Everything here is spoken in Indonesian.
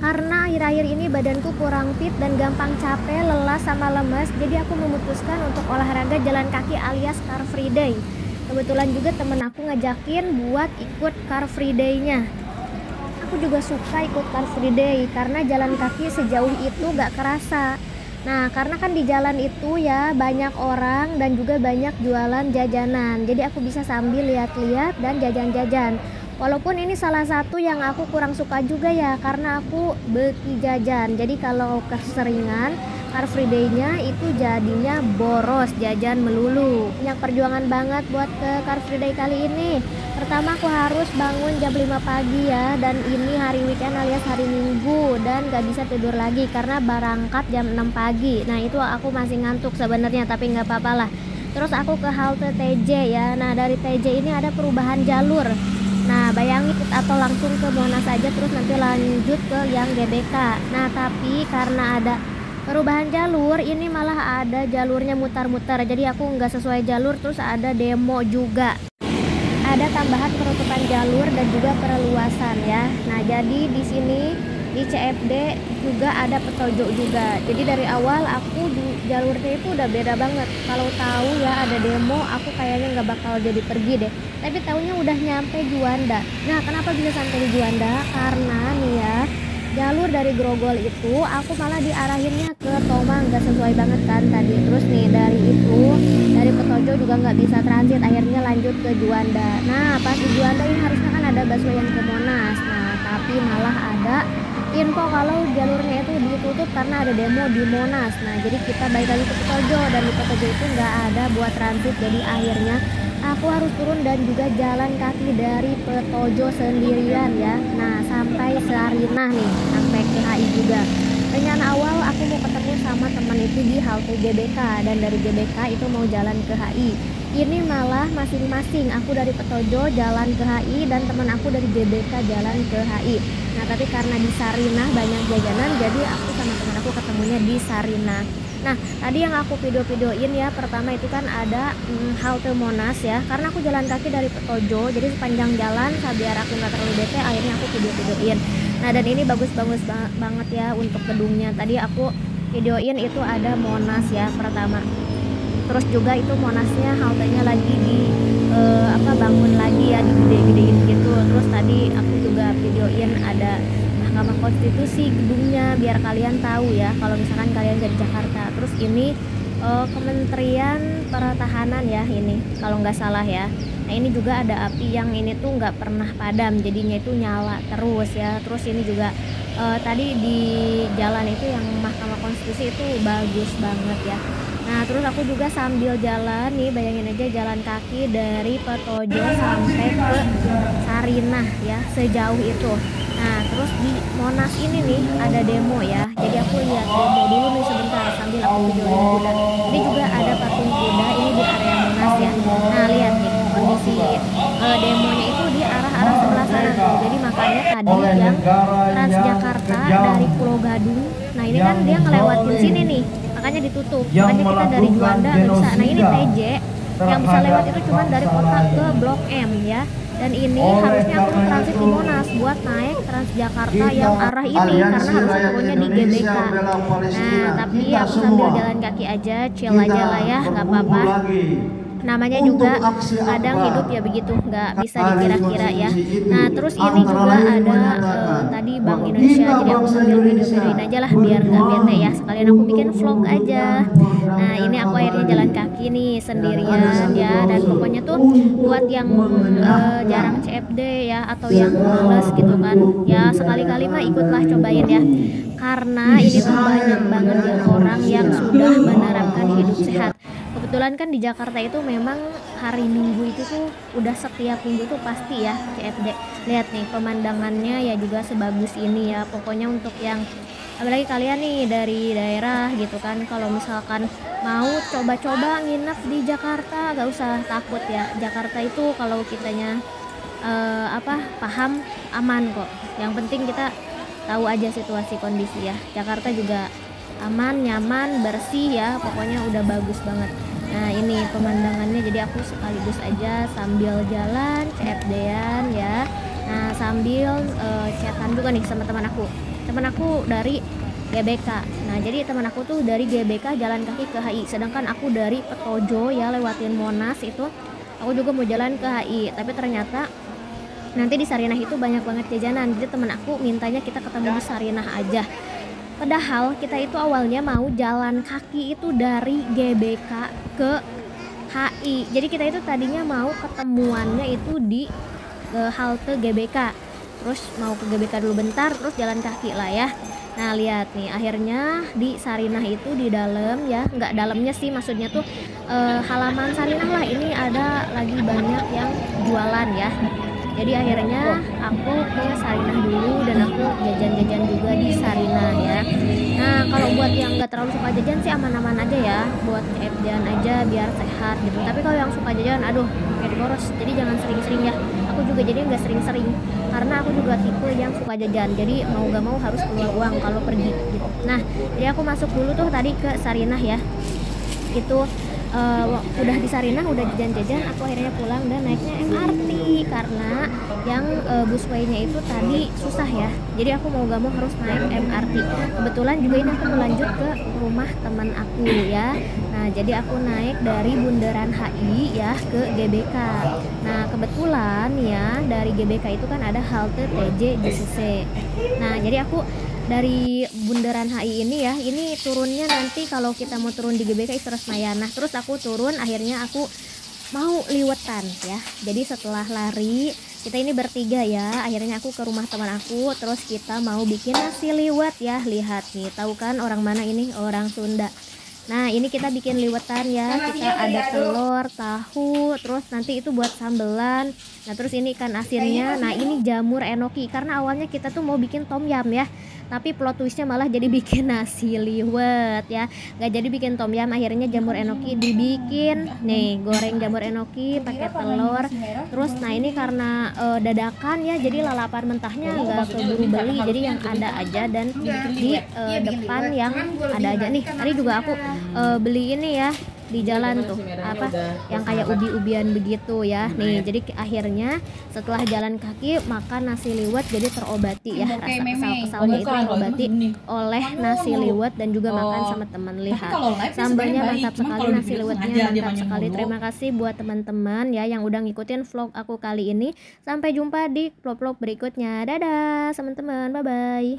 Karena akhir-akhir ini badanku kurang fit dan gampang capek, lelah sama lemes, jadi aku memutuskan untuk olahraga jalan kaki alias Car Free Day. Kebetulan juga temen aku ngajakin buat ikut Car Free Day-nya. Aku juga suka ikut Car Free Day karena jalan kaki sejauh itu gak kerasa. Nah, karena kan di jalan itu ya banyak orang dan juga banyak jualan jajanan. Jadi aku bisa sambil lihat-lihat dan jajan-jajan. Walaupun ini salah satu yang aku kurang suka juga ya, karena aku beki jajan. Jadi kalau keseringan Car Free Day-nya itu jadinya boros jajan melulu. Banyak perjuangan banget buat ke Car Free Day kali ini. Pertama aku harus bangun jam 5 pagi ya, dan ini hari weekend alias hari Minggu, dan gak bisa tidur lagi karena berangkat jam 6 pagi. Nah itu aku masih ngantuk sebenarnya, tapi nggak apa-apa lah. Terus aku ke halte TJ ya. Nah dari TJ ini ada perubahan jalur. Nah bayangin, atau langsung ke Monas aja terus nanti lanjut ke yang GBK. Nah tapi karena ada perubahan jalur, ini malah ada jalurnya mutar-mutar. Jadi aku nggak sesuai jalur, terus ada demo juga. Ada tambahan penutupan jalur dan juga perluasan ya. Nah jadi di sini di CFD juga ada petojok juga. Jadi dari awal aku di jalurnya itu udah beda banget. Kalau tahu ya ada demo, aku kayaknya nggak bakal jadi pergi deh. Tapi taunya udah nyampe Juanda. Nah kenapa bisa sampai di Juanda? Karena nih ya, jalur dari Grogol itu aku malah diarahinnya ke Tomang, nggak sesuai banget kan tadi. Terus nih dari Petojo juga nggak bisa transit, akhirnya lanjut ke Juanda. Nah pas di Juanda ini harusnya kan ada busway yang ke Monas. Nah tapi malah ada info kalau jalurnya itu ditutup karena ada demo di Monas. Nah jadi kita balik lagi ke Petojo, dan di Petojo itu nggak ada buat transit. Jadi akhirnya aku harus turun dan juga jalan kaki dari Petojo sendirian ya. Nah sampai Sarinah nih, sampai ke HI juga. Rencana awal aku mau ketemu sama teman itu di halte GBK, dan dari GBK itu mau jalan ke HI. Ini malah masing-masing, aku dari Petojo jalan ke HI dan teman aku dari GBK jalan ke HI. Nah tapi karena di Sarinah banyak jajanan, jadi aku sama teman aku ketemunya di Sarinah. Nah tadi yang aku video-videoin ya, pertama itu kan ada halte Monas ya, karena aku jalan kaki dari Petojo, jadi sepanjang jalan biar aku nggak terlalu bete, akhirnya aku video-videoin. Nah dan ini bagus-bagus banget ya untuk gedungnya. Tadi aku videoin itu ada Monas ya pertama. Terus juga itu Monasnya haltenya lagi di bangun lagi ya, digede-gedein gitu. Terus tadi aku juga videoin ada Mahkamah Konstitusi gedungnya, biar kalian tahu ya kalau misalkan kalian dari Jakarta. Terus ini Kementerian Pertahanan ya ini kalau nggak salah ya. Nah ini juga ada api yang ini tuh nggak pernah padam, jadinya itu nyala terus ya. Terus ini juga tadi di jalan itu yang Mahkamah Konstitusi itu bagus banget ya. Nah terus aku juga sambil jalan nih, bayangin aja jalan kaki dari Petojo sampai ke Sarinah ya, sejauh itu. Nah terus di Monas ini nih ada demo ya, jadi aku lihat demo dulu nih sebentar sambil aku videoin kuda. Ini juga ada patung kuda ini di area Monas ya. Nah lihat nih kondisi demonya itu di arah-arah sebelah sana tuh. Jadi makanya tadi yang Transjakarta dari Pulau Gadung, nah ini kan dia ngelewatin sini nih, makanya ditutup. Makanya kita dari Juanda nggak bisa. Nah ini TJ yang bisa lewat itu cuma dari kota ke Blok M ya. Dan ini harusnya aku transit di Monas buat naik Transjakarta yang arah ini, karena harusnya turunnya di GBK. Nah tapi aku sambil jalan kaki aja, chill aja lah ya, nggak apa-apa. Namanya juga kadang hidup ya begitu, nggak bisa dikira-kira ya. Nah terus ini juga ada tadi Bank Indonesia, jadi aku sambil video-videoin aja lah biar nggak bete ya, sekalian aku bikin vlog aja. Nah ini aku akhirnya jalan kaki nih sendirian ya, dan pokoknya tuh buat yang jarang CFD ya atau yang males gitu kan ya, sekali-kali mah ikutlah, cobain ya, karena ini tuh banyak banget ya orang yang sudah menerapkan hidup sehat. Kebetulan kan di Jakarta itu memang hari Minggu itu tuh udah setiap minggu tuh pasti ya CFD. Lihat nih pemandangannya ya juga sebagus ini ya. Pokoknya untuk yang apalagi kalian nih dari daerah gitu kan, kalau misalkan mau coba-coba nginep di Jakarta gak usah takut ya. Jakarta itu kalau kitanya paham, aman kok. Yang penting kita tahu aja situasi kondisi ya. Jakarta juga aman, nyaman, bersih ya, pokoknya udah bagus banget. Nah ini pemandangannya, jadi aku sekaligus aja sambil jalan CFD-an ya. Nah sambil chatan juga nih sama teman aku. teman aku dari GBK. Nah jadi teman aku tuh dari GBK jalan kaki ke HI, sedangkan aku dari Petojo ya lewatin Monas itu aku juga mau jalan ke HI, tapi ternyata nanti di Sarinah itu banyak banget jajanan, jadi teman aku mintanya kita ketemu di Sarinah aja. Padahal kita itu awalnya mau jalan kaki itu dari GBK ke HI, jadi kita itu tadinya mau ketemuannya itu di halte GBK, terus mau ke GBK dulu bentar, terus jalan kaki lah ya. Nah lihat nih, akhirnya di Sarinah itu di dalam ya, nggak dalamnya sih, maksudnya tuh halaman Sarinah lah, ini ada lagi banyak yang jualan ya. Jadi akhirnya aku ke Sarinah dulu dan aku jajan-jajan juga di Sarinah ya. Nah kalau buat yang nggak terlalu suka jajan sih aman-aman aja ya, buat jajan aja biar sehat gitu. Tapi kalau yang suka jajan, aduh kayak boros, jadi jangan sering-sering ya. Aku juga jadi nggak sering-sering karena aku juga tipe yang suka jajan, jadi mau gak mau harus keluar uang kalau pergi gitu. Nah jadi aku masuk dulu tuh tadi ke Sarinah ya, itu udah di Sarinah udah jajan-jajan, aku akhirnya pulang dan naiknya MRT karena yang busway-nya itu tadi susah ya, jadi aku mau gak mau harus naik MRT. Kebetulan juga ini aku mau lanjut ke rumah teman aku ya. Nah jadi aku naik dari Bundaran HI ya ke GBK. Nah kebetulan ya dari GBK itu kan ada halte TJ JCC. Nah jadi aku dari Bundaran HI ini ya, ini turunnya nanti kalau kita mau turun di GBK Istora Senayan. Nah terus aku turun, akhirnya aku mau liwetan ya. Jadi setelah lari kita ini bertiga ya, akhirnya aku ke rumah teman aku, terus kita mau bikin nasi liwet ya. Lihat nih, tahu kan orang mana ini? Orang Sunda. Nah ini kita bikin liwetan ya, kita ada telur, tahu, terus nanti itu buat sambelan. Nah terus ini ikan asinnya, nah ini jamur enoki, karena awalnya kita tuh mau bikin tom yam ya, tapi plot twistnya malah jadi bikin nasi liwet ya, nggak jadi bikin tom yam. Akhirnya jamur enoki dibikin nih, goreng jamur enoki pakai telur. Terus nah ini karena dadakan ya, jadi lalapan mentahnya nggak keburu beli, jadi yang ada aja, dan di depan yang ada aja nih. Tadi juga aku beli ini ya di jalan tuh, apa yang kayak ubi-ubian begitu ya. Nih jadi akhirnya setelah jalan kaki makan nasi liwet jadi terobati ya, rasa kesal-kesalnya itu terobati oleh nasi liwet dan juga makan sama teman. Lihat sambalnya mantap sekali, nasi liwetnya mantap sekali. Terima kasih buat teman-teman ya yang udah ngikutin vlog aku kali ini. Sampai jumpa di vlog-vlog berikutnya. Dadah teman-teman, bye bye.